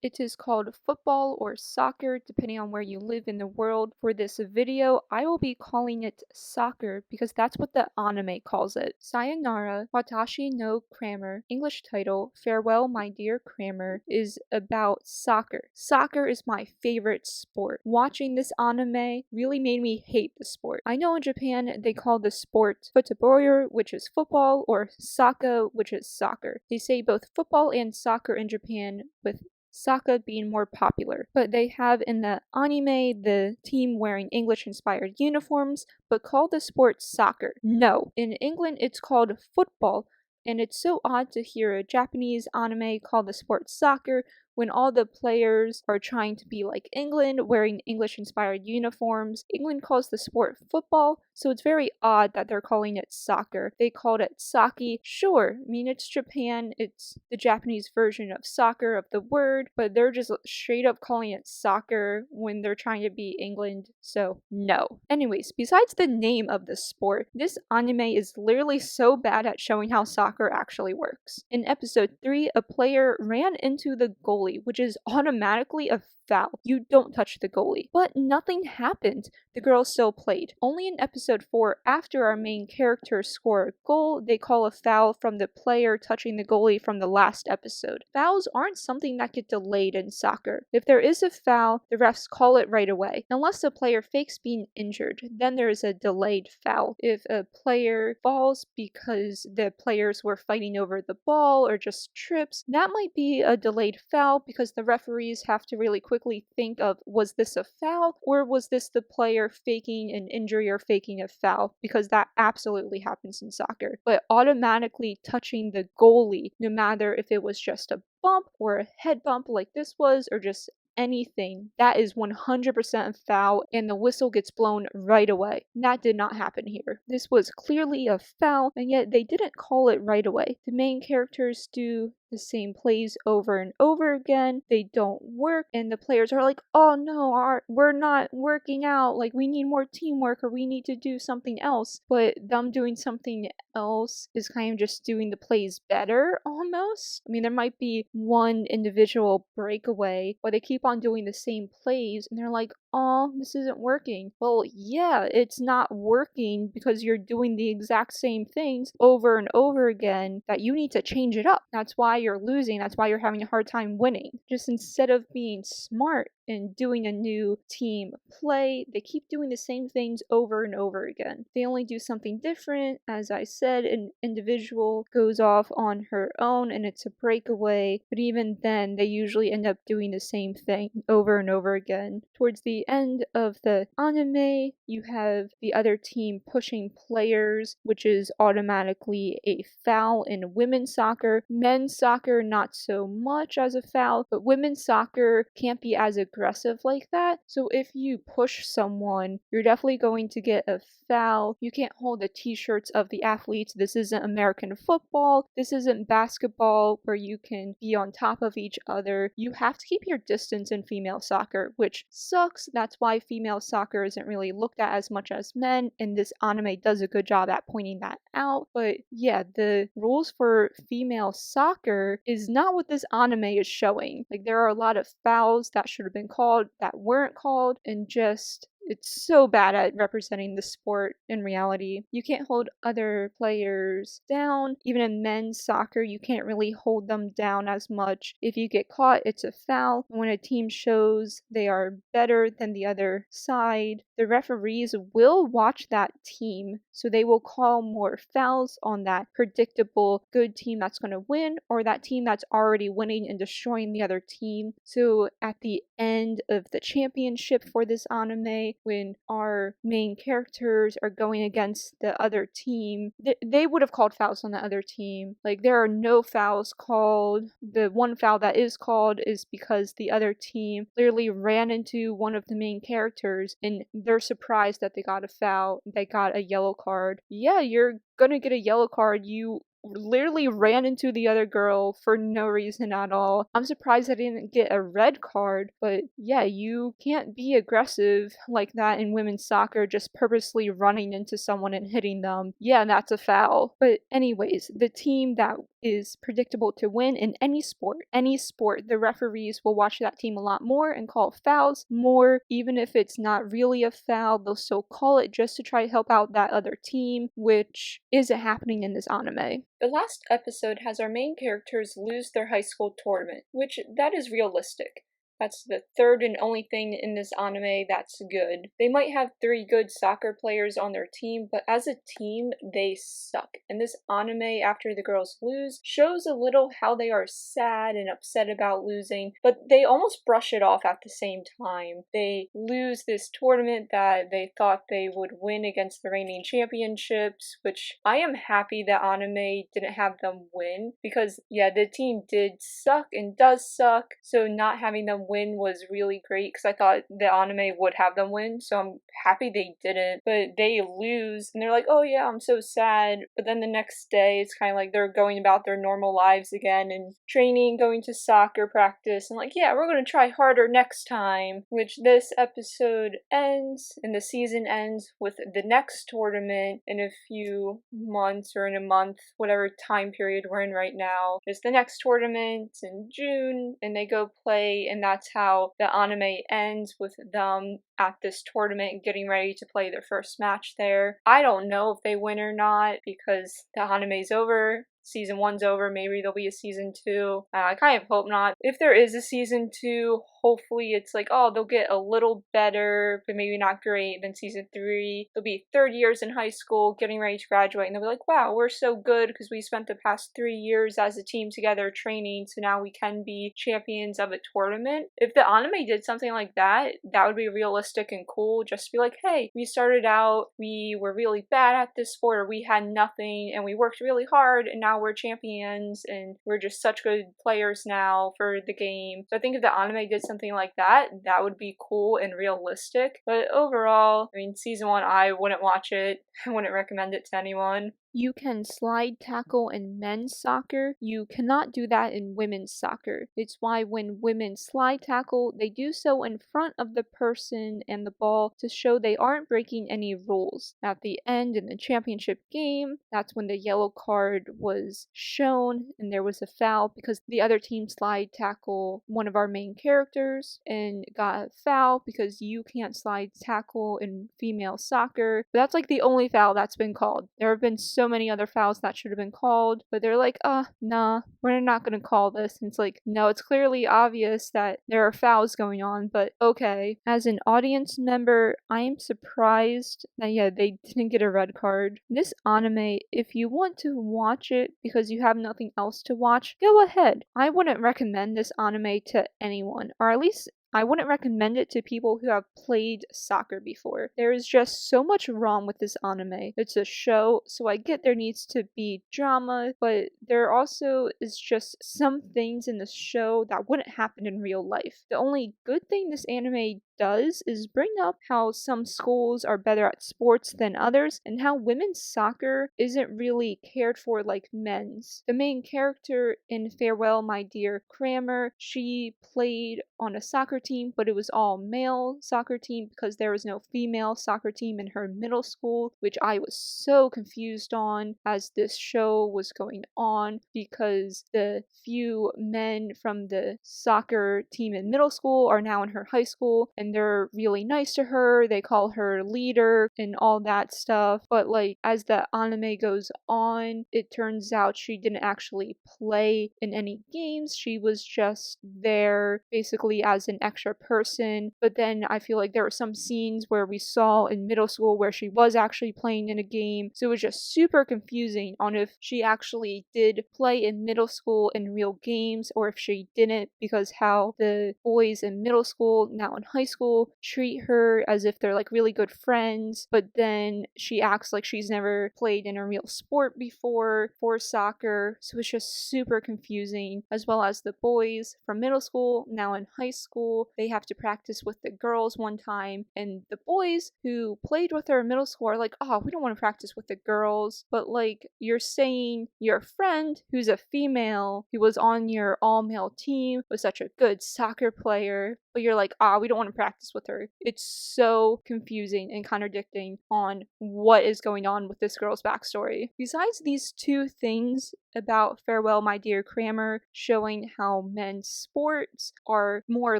It is called football or soccer depending on where you live in the world. For this video, I will be calling it soccer because that's what the anime calls it. Sayonara Watashi no Cramer, English title, Farewell My Dear Cramer, is about soccer. Soccer is my favorite sport. Watching this anime really made me hate the sport. I know in Japan they call the sport futebol, which is football, or soccer, which is soccer. They say both football and soccer in Japan, with soccer being more popular. But they have in the anime the team wearing English-inspired uniforms, but call the sport soccer. No, in England it's called football, and it's so odd to hear a Japanese anime call the sport soccer when all the players are trying to be like England, wearing English-inspired uniforms. England calls the sport football, so it's very odd that they're calling it soccer. They called it saki. Sure, I mean, it's Japan, it's the Japanese version of soccer, of the word, but they're just straight up calling it soccer when they're trying to be England, so no. Anyways, besides the name of the sport, this anime is literally so bad at showing how soccer actually works. In episode 3, a player ran into the goalie, which is automatically a foul. You don't touch the goalie. But nothing happened. The girl still played. Only in episode 4, after our main characters score a goal, they call a foul from the player touching the goalie from the last episode. Fouls aren't something that get delayed in soccer. If there is a foul, the refs call it right away. Unless the player fakes being injured, then there is a delayed foul. If a player falls because the players were fighting over the ball or just trips, that might be a delayed foul because the referees have to really quickly think of, was this a foul or was this the player faking an injury or faking a foul, because that absolutely happens in soccer. But automatically touching the goalie, no matter if it was just a bump or a head bump like this was, or just anything, that is 100% a foul, and the whistle gets blown right away. That did not happen here. This was clearly a foul, and yet they didn't call it right away. The main characters do the same plays over and over again. They don't work, and the players are like, oh no, we're not working out, like we need more teamwork or we need to do something else. But them doing something else is kind of just doing the plays better almost. I mean, there might be one individual breakaway, but they keep on doing the same plays and they're like, oh, this isn't working. Well, yeah, it's not working because you're doing the exact same things over and over again, that you need to change it up. That's why you're losing. That's why you're having a hard time winning. Just instead of being smart and doing a new team play, they keep doing the same things over and over again. They only do something different. As I said, an individual goes off on her own and it's a breakaway, but even then they usually end up doing the same thing over and over again. Towards the end of the anime, you have the other team pushing players, which is automatically a foul in women's soccer. Men's soccer, not so much as a foul, but women's soccer can't be as aggressive like that. So if you push someone, you're definitely going to get a foul. You can't hold the t-shirts of the athletes. This isn't American football. This isn't basketball where you can be on top of each other. You have to keep your distance in female soccer, which sucks. That's why female soccer isn't really looked at as much as men, and this anime does a good job at pointing that out. But yeah, the rules for female soccer is not what this anime is showing. Like, there are a lot of fouls that should have been called that weren't called, and just it's so bad at representing the sport in reality. You can't hold other players down. Even in men's soccer, you can't really hold them down as much. If you get caught, it's a foul. When a team shows they are better than the other side, the referees will watch that team, so they will call more fouls on that predictable good team that's going to win, or that team that's already winning and destroying the other team. So at the end of the championship for this anime, when our main characters are going against the other team, they would have called fouls on the other team. Like, there are no fouls called. The one foul that is called is because the other team literally ran into one of the main characters and they're surprised that they got a foul. They got a yellow card. Yeah, you're gonna get a yellow card. You literally ran into the other girl for no reason at all. I'm surprised I didn't get a red card, but yeah, you can't be aggressive like that in women's soccer, just purposely running into someone and hitting them. Yeah, that's a foul. But anyways, the team that is predictable to win in any sport. Any sport, the referees will watch that team a lot more and call fouls more. Even if it's not really a foul, they'll still call it just to try to help out that other team, which isn't happening in this anime. The last episode has our main characters lose their high school tournament, which that is realistic. That's the third and only thing in this anime that's good. They might have 3 good soccer players on their team, but as a team, they suck. And this anime, after the girls lose, shows a little how they are sad and upset about losing, but they almost brush it off at the same time. They lose this tournament that they thought they would win against the reigning championships, which I am happy that anime didn't have them win, because yeah, the team did suck and does suck, so not having them win was really great because I thought the anime would have them win, so I'm happy they didn't. But they lose and they're like, oh yeah, I'm so sad. But then the next day it's kind of like they're going about their normal lives again and training, going to soccer practice, and like, yeah, we're gonna try harder next time. Which this episode ends and the season ends with the next tournament in a few months or in a month, whatever time period we're in right now. There's the next tournament in June and they go play, and that's how the anime ends, with them at this tournament getting ready to play their first match there. I don't know if they win or not because the anime's over. Season 1's over, maybe there'll be a season 2. I kind of hope not. If there is a season 2, hopefully it's like, oh, they'll get a little better, but maybe not great. Then season 3, they'll be 3rd years in high school, getting ready to graduate, and they'll be like, wow, we're so good because we spent the past 3 years as a team together training, so now we can be champions of a tournament. If the anime did something like that, that would be realistic and cool. Just be like, hey, we started out, we were really bad at this sport, or we had nothing, and we worked really hard, and now we're champions and we're just such good players now for the game. So I think if the anime did something like that, that would be cool and realistic. But overall, I mean, season 1, I wouldn't watch it. I wouldn't recommend it to anyone. You can slide tackle in men's soccer. You cannot do that in women's soccer. It's why when women slide tackle, they do so in front of the person and the ball to show they aren't breaking any rules. At the end in the championship game, that's when the yellow card was shown and there was a foul because the other team slide tackle one of our main characters and got a foul because you can't slide tackle in female soccer. But that's like the only foul that's been called. There have been so many other fouls that should have been called, but they're like, nah, we're not gonna call this. And it's like, no, it's clearly obvious that there are fouls going on, but okay. As an audience member, I am surprised that, yeah, they didn't get a red card. This anime, if you want to watch it because you have nothing else to watch, go ahead. I wouldn't recommend this anime to anyone, or at least I wouldn't recommend it to people who have played soccer before. There is just so much wrong with this anime. It's a show, so I get there needs to be drama, but there also is just some things in the show that wouldn't happen in real life. The only good thing this anime does is bring up how some schools are better at sports than others and how women's soccer isn't really cared for like men's. The main character in Farewell My Dear, Cramer, she played on a soccer team, but it was all male soccer team because there was no female soccer team in her middle school, which I was so confused on as this show was going on because the few men from the soccer team in middle school are now in her high school and they're really nice to her. They call her leader and all that stuff. But like as the anime goes on, it turns out she didn't actually play in any games. She was just there basically as an extra person. But then I feel like there were some scenes where we saw in middle school where she was actually playing in a game. So it was just super confusing on if she actually did play in middle school in real games or if she didn't, because how the boys in middle school, now in high school, treat her as if they're like really good friends, but then she acts like she's never played in a real sport before for soccer. So it's just super confusing, as well as the boys from middle school, now in high school, they have to practice with the girls one time, and the boys who played with her in middle school are like, oh, we don't want to practice with the girls, but like you're saying your friend who's a female who was on your all-male team was such a good soccer player, but you're like, we don't want to practice with her. It's so confusing and contradicting on what is going on with this girl's backstory. Besides these two things about Farewell My Dear Cramer showing how men's sports are more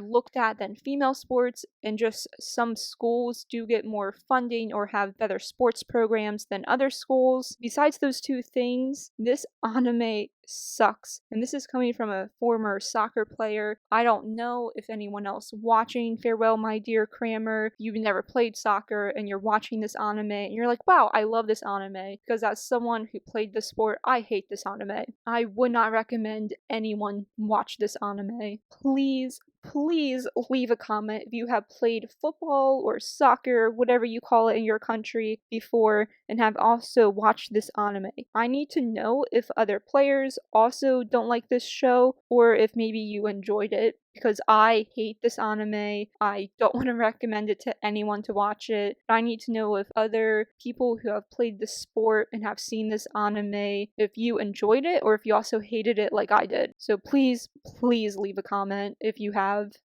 looked at than female sports, and just some schools do get more funding or have better sports programs than other schools. Besides those two things, this anime sucks. And this is coming from a former soccer player. I don't know if anyone else watching Farewell My Dear Cramer, you've never played soccer and you're watching this anime and you're like, wow, I love this anime. Because as someone who played the sport, I hate this anime. I would not recommend anyone watch this anime. Please leave a comment if you have played football or soccer, whatever you call it in your country, before and have also watched this anime. I need to know if other players also don't like this show or if maybe you enjoyed it, because I hate this anime. I don't want to recommend it to anyone to watch it. I need to know if other people who have played the sport and have seen this anime, if you enjoyed it or if you also hated it like I did. So please leave a comment if you have.